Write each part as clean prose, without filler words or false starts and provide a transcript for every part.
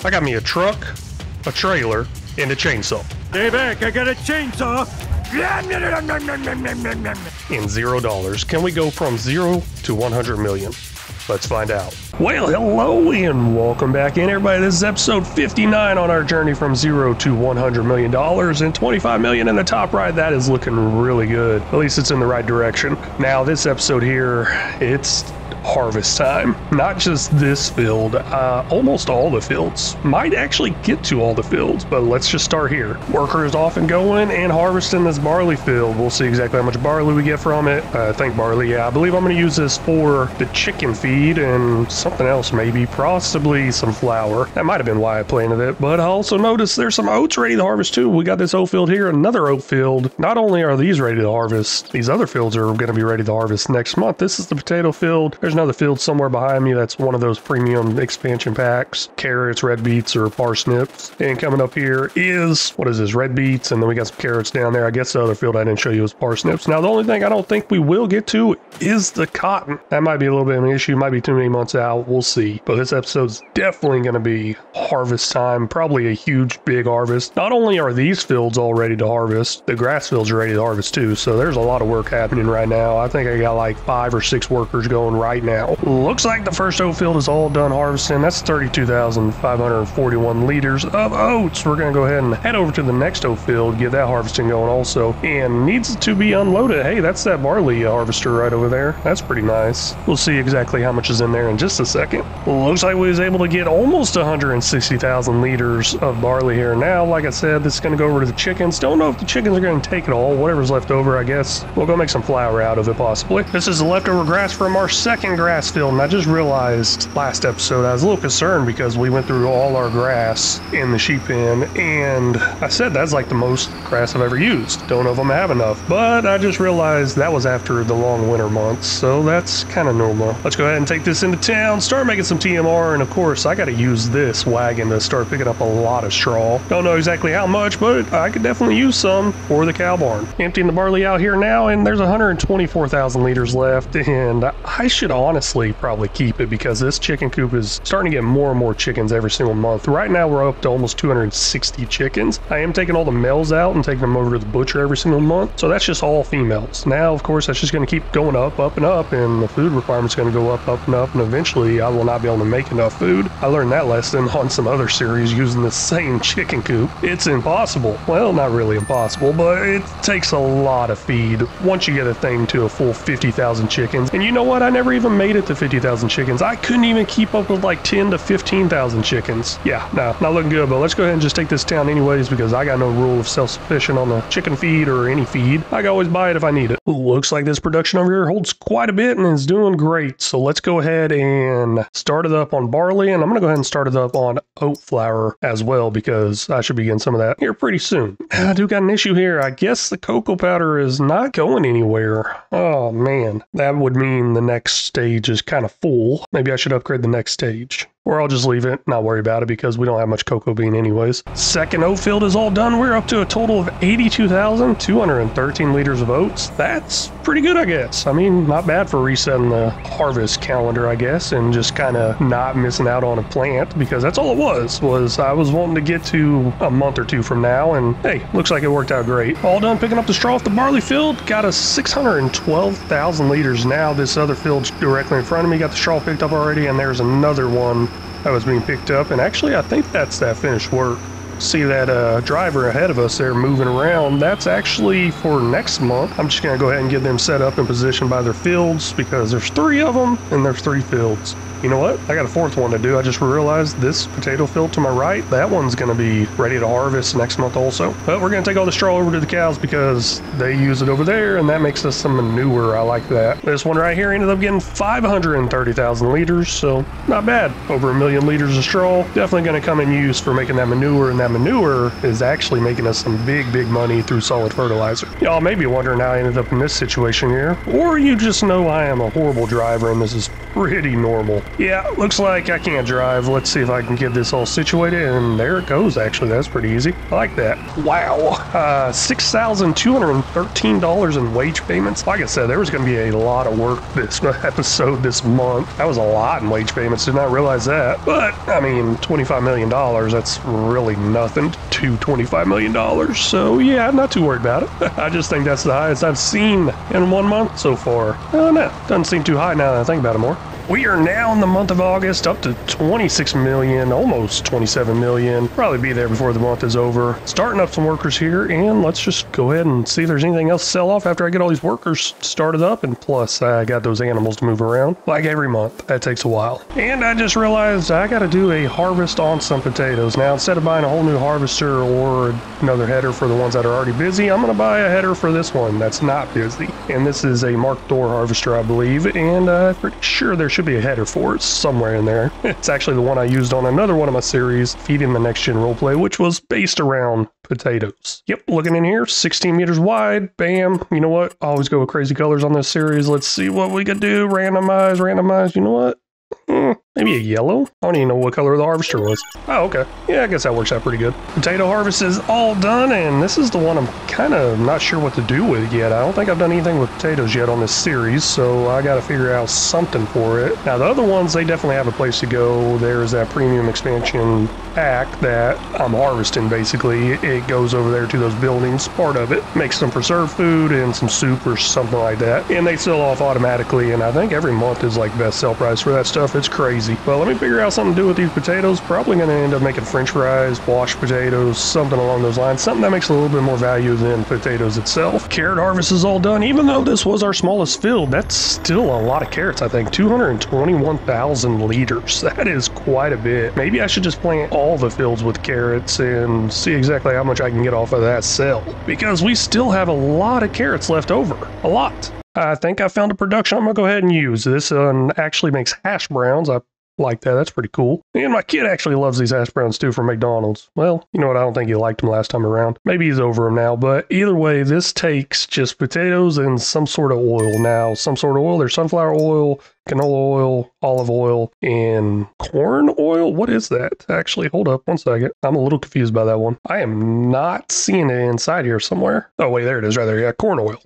I got me a truck, a trailer, and a chainsaw. Stay back, I got a chainsaw. In $0. Can we go from 0 to 100 million? Let's find out. Well, hello and welcome back in, everybody. This is episode 59 on our journey from 0 to $100 million and 25 million in the top right. That is looking really good. At least it's in the right direction. Now, this episode here, it's harvest time. Not just this field, almost all the fields. Might actually get to all the fields, but let's just start here. Workers off and going and harvesting this barley field. We'll see exactly how much barley we get from it. I think barley, yeah. I believe I'm going to use this for the chicken feed and something else, maybe, possibly some flour. That might have been why I planted it, but I also noticed there's some oats ready to harvest too. We got this oat field here, another oat field. Not only are these ready to harvest, these other fields are going to be ready to harvest next month. This is the potato field. There's another field somewhere behind me that's one of those premium expansion packs. Carrots, red beets, or parsnips. And coming up here is, what is this, red beets, and then we got some carrots down there. I guess the other field I didn't show you was parsnips. Now, the only thing I don't think we will get to is the cotton. That might be a little bit of an issue, might be too many months out, we'll see. But this episode's definitely going to be harvest time, probably a huge, big harvest. Not only are these fields all ready to harvest, the grass fields are ready to harvest too, so there's a lot of work happening right now. I think I got like 5 or 6 workers going right now. Looks like the first oat field is all done harvesting. That's 32,541 liters of oats. We're going to go ahead and head over to the next oat field, get that harvesting going also, and needs to be unloaded. Hey, that's that barley harvester right over there. That's pretty nice. We'll see exactly how much is in there in just a second. Looks like we was able to get almost 160,000 liters of barley here. Now, like I said, this is going to go over to the chickens. Don't know if the chickens are going to take it all. Whatever's left over, I guess we'll go make some flour out of it possibly. This is the leftover grass from our second grass field, and I just realized last episode I was a little concerned because we went through all our grass in the sheep pen, and I said that's like the most grass I've ever used. Don't know if I'm gonna have enough, but I just realized that was after the long winter months, so that's kind of normal. Let's go ahead and take this into town, start making some TMR, and of course I got to use this wagon to start picking up a lot of straw. Don't know exactly how much, but I could definitely use some for the cow barn. Emptying the barley out here now, and there's 124,000 liters left, and I should honestly probably keep it because this chicken coop is starting to get more and more chickens every single month. Right now we're up to almost 260 chickens. I am taking all the males out and taking them over to the butcher every single month, so that's just all females. Now, of course, that's just going to keep going up and up, and the food requirement's going to go up and up, and eventually I will not be able to make enough food. I learned that lesson on some other series using the same chicken coop. It's impossible. Well, not really impossible, but it takes a lot of feed once you get a thing to a full 50,000 chickens. And you know what? I never even made it to 50,000 chickens. I couldn't even keep up with like 10 to 15,000 chickens. Yeah, no, not looking good, but let's go ahead and just take this down anyways because I got no rule of self-sufficient on the chicken feed or any feed. I can always buy it if I need it. Looks like this production over here holds quite a bit and is doing great. So let's go ahead and start it up on barley, and I'm going to go ahead and start it up on oat flour as well because I should be getting some of that here pretty soon. I do got an issue here. I guess the cocoa powder is not going anywhere. Oh man, that would mean the next stage is kind of full. Maybe I should upgrade the next stage. Or I'll just leave it, not worry about it because we don't have much cocoa bean anyways. Second oat field is all done. We're up to a total of 82,213 liters of oats. That's pretty good, I guess. I mean, not bad for resetting the harvest calendar, I guess, and just kind of not missing out on a plant because that's all it was I was wanting to get to a month or two from now, and hey, looks like it worked out great. All done picking up the straw off the barley field. Got us 612,000 liters now. This other field's directly in front of me. Got the straw picked up already, and there's another one that was being picked up, and actually I think that's that finished work. See that driver ahead of us there moving around? That's actually for next month. I'm just gonna go ahead and get them set up and positioned by their fields because there's 3 of them and there's 3 fields. You know what? I got a 4th one to do. I just realized this potato field to my right, that one's going to be ready to harvest next month also. But we're going to take all the straw over to the cows because they use it over there, and that makes us some manure. I like that. This one right here ended up getting 530,000 liters, so not bad. Over 1 million liters of straw. Definitely going to come in use for making that manure, and that manure is actually making us some big money through solid fertilizer. Y'all may be wondering how I ended up in this situation here, or you just know I am a horrible driver and this is pretty normal. Yeah, looks like I can't drive. Let's see if I can get this all situated, and there it goes. Actually, that's pretty easy. I like that. Wow. $6,213 in wage payments. Like I said, there was going to be a lot of work this episode this month. That was a lot in wage payments. Did not realize that. But, I mean, $25 million, that's really nothing to $25 million. So, yeah, I'm not too worried about it. I just think that's the highest I've seen in 1 month so far. No, doesn't seem too high now that I think about it more. We are now in the month of August, up to 26 million, almost 27 million. Probably be there before the month is over. Starting up some workers here, and let's just go ahead and see if there's anything else to sell off after I get all these workers started up. And plus, I got those animals to move around like every month. That takes a while. And I just realized I got to do a harvest on some potatoes. Now, instead of buying a whole new harvester or another header for the ones that are already busy, I'm going to buy a header for this one that's not busy. And this is a Mark Door harvester, I believe, and I'm pretty sure there should be a header for it somewhere in there. It's actually the one I used on another one of my series, Feeding the Next Gen Roleplay, which was based around potatoes. Yep, looking in here, 16 meters wide, bam. You know what? I always go with crazy colors on this series. Let's see what we could do. Randomize. You know what? Maybe a yellow? I don't even know what color the harvester was. Oh, okay. Yeah, I guess that works out pretty good. Potato harvest is all done, and this is the one I'm kind of not sure what to do with yet. I don't think I've done anything with potatoes yet on this series, so I got to figure out something for it. Now, the other ones, they definitely have a place to go. There's that premium expansion pack that I'm harvesting, basically. It goes over there to those buildings, part of it. Makes some preserved food and some soup or something like that, and they sell off automatically, and I think every month is like best sell price for that stuff. It's crazy. Well, let me figure out something to do with these potatoes. Probably going to end up making french fries, washed potatoes, something along those lines. Something that makes a little bit more value than potatoes itself. Carrot harvest is all done. Even though this was our smallest field, that's still a lot of carrots, I think. 221,000 liters. That is quite a bit. Maybe I should just plant all the fields with carrots and see exactly how much I can get off of that sell. Because we still have a lot of carrots left over. A lot. I think I found a production I'm going to go ahead and use. This actually makes hash browns. I like that. That's pretty cool. And my kid actually loves these hash browns too from McDonald's. Well, you know what? I don't think he liked them last time around. Maybe he's over them now. But either way, this takes just potatoes and some sort of oil. Now, some sort of oil. There's sunflower oil, canola oil, olive oil, and corn oil? What is that? Actually, hold up 1 second. I'm a little confused by that one. I am not seeing it inside here somewhere. Oh, wait, there it is right there. Yeah, corn oil.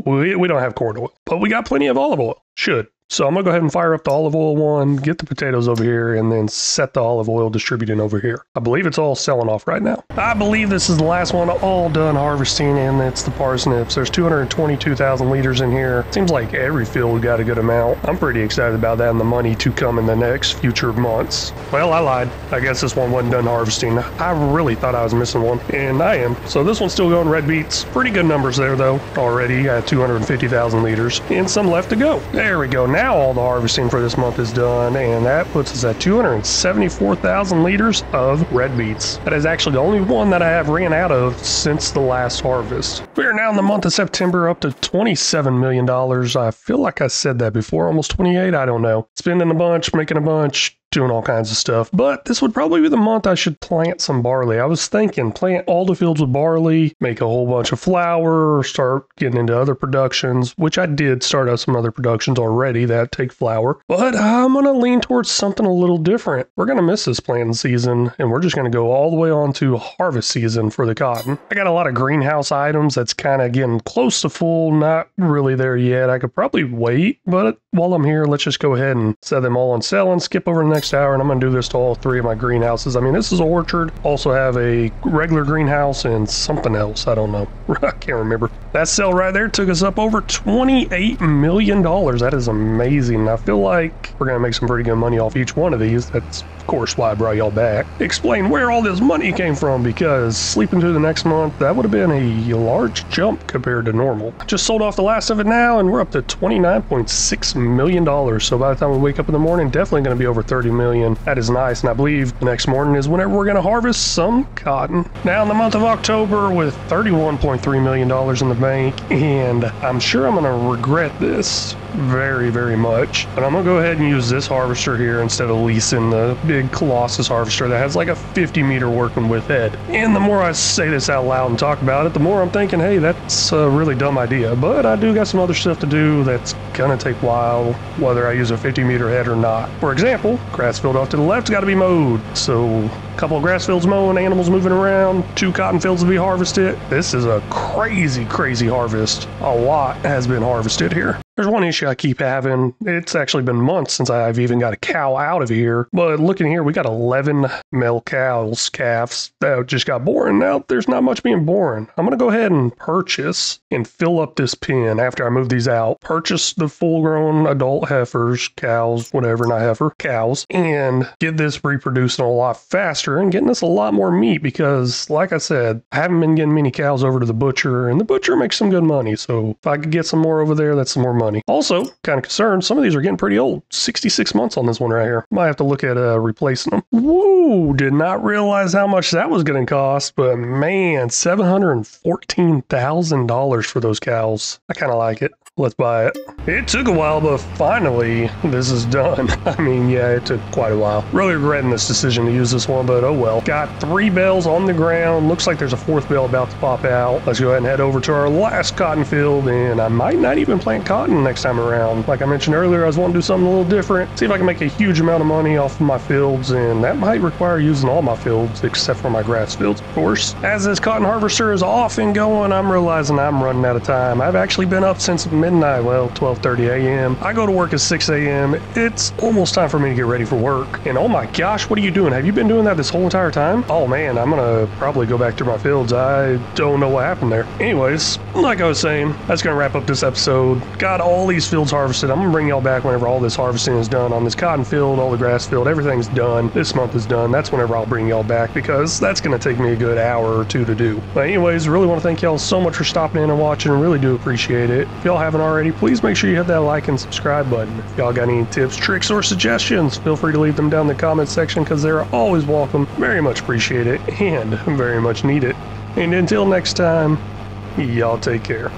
We don't have corn oil, but we got plenty of olive oil. Should. So I'm going to go ahead and fire up the olive oil one, get the potatoes over here, and then set the olive oil distributing over here. I believe it's all selling off right now. I believe this is the last one all done harvesting, and it's the parsnips. There's 222,000 liters in here. Seems like every field got a good amount. I'm pretty excited about that and the money to come in the next future months. Well, I lied. I guess this one wasn't done harvesting. I really thought I was missing one, and I am. So this one's still going red beets. Pretty good numbers there, though, already at 250,000 liters, and some left to go. There we go. Now all the harvesting for this month is done, and that puts us at 274,000 liters of red beets. That is actually the only one that I have ran out of since the last harvest. We are now in the month of September, up to $27 million. I feel like I said that before, almost 28, I don't know. Spending a bunch, making a bunch, doing all kinds of stuff, but this would probably be the month I should plant some barley. I was thinking plant all the fields with barley, make a whole bunch of flour, start getting into other productions, which I did start out some other productions already that take flour, but I'm going to lean towards something a little different. We're going to miss this planting season, and we're just going to go all the way on to harvest season for the cotton. I got a lot of greenhouse items that's kind of getting close to full, not really there yet. I could probably wait, but while I'm here, let's just go ahead and set them all on sale and skip over the next hour, and I'm going to do this to all 3 of my greenhouses. I mean, this is an orchard. Also have a regular greenhouse and something else. I don't know. I can't remember. That sale right there took us up over $28 million. That is amazing. I feel like we're going to make some pretty good money off each one of these. That's, of course, why I brought y'all back. Explain where all this money came from, because sleeping through the next month, that would have been a large jump compared to normal. Just sold off the last of it now, and we're up to $29.6 million. So by the time we wake up in the morning, definitely going to be over 30 million. That is nice, and I believe the next morning is whenever we're going to harvest some cotton. Now in the month of October, with $31.3 million in the bank, and I'm sure I'm going to regret this very, very much, but I'm going to go ahead and use this harvester here instead of leasing the big Colossus harvester that has like a 50-meter working width head. And the more I say this out loud and talk about it, the more I'm thinking, hey, that's a really dumb idea, but I do got some other stuff to do that's gonna take a while whether I use a 50-meter head or not. For example, grass field off to the left's got to be mowed, so a couple of grass fields mowing, animals moving around, 2 cotton fields to be harvested. This is a crazy harvest. A lot has been harvested here. There's one issue I keep having. It's actually been months since I've even got a cow out of here. But looking here, we got 11 male calves that just got born. Now, there's not much being born. I'm going to go ahead and purchase and fill up this pen after I move these out. Purchase the full-grown adult heifers, cows, whatever, not heifer, cows, and get this reproducing a lot faster and getting us a lot more meat because, like I said, I haven't been getting many cows over to the butcher, and the butcher makes some good money. So if I could get some more over there, that's some more money. Also, kind of concerned, some of these are getting pretty old. 66 months on this one right here. Might have to look at replacing them. Woo! Did not realize how much that was going to cost, but man, $714,000 for those cows. I kind of like it. Let's buy it. It took a while, but finally, this is done. I mean, yeah, it took quite a while. Really regretting this decision to use this one, but oh well. Got 3 bales on the ground. Looks like there's a 4th bale about to pop out. Let's go ahead and head over to our last cotton field, and I might not even plant cotton next time around. Like I mentioned earlier, I was wanting to do something a little different. See if I can make a huge amount of money off of my fields, and that might require using all my fields, except for my grass fields, of course. As this cotton harvester is off and going, I'm realizing I'm running out of time. I've actually been up since midnight, well, 12:30 a.m. I go to work at 6 a.m. It's almost time for me to get ready for work. And oh my gosh, what are you doing? Have you been doing that this whole entire time? Oh man, I'm gonna probably go back to my fields. I don't know what happened there. Anyways, like I was saying, that's gonna wrap up this episode. Got all these fields harvested. I'm gonna bring y'all back whenever all this harvesting is done on this cotton field, all the grass field, everything's done. This month is done. That's whenever I'll bring y'all back because that's gonna take me a good hour or 2 to do. But anyways, really want to thank y'all so much for stopping in and watching. Really do appreciate it. If y'all haven't already, please make sure you hit that like and subscribe button. If y'all got any tips, tricks, or suggestions, feel free to leave them down in the comment section because they're always welcome. Very much appreciate it and very much need it. And until next time, y'all take care.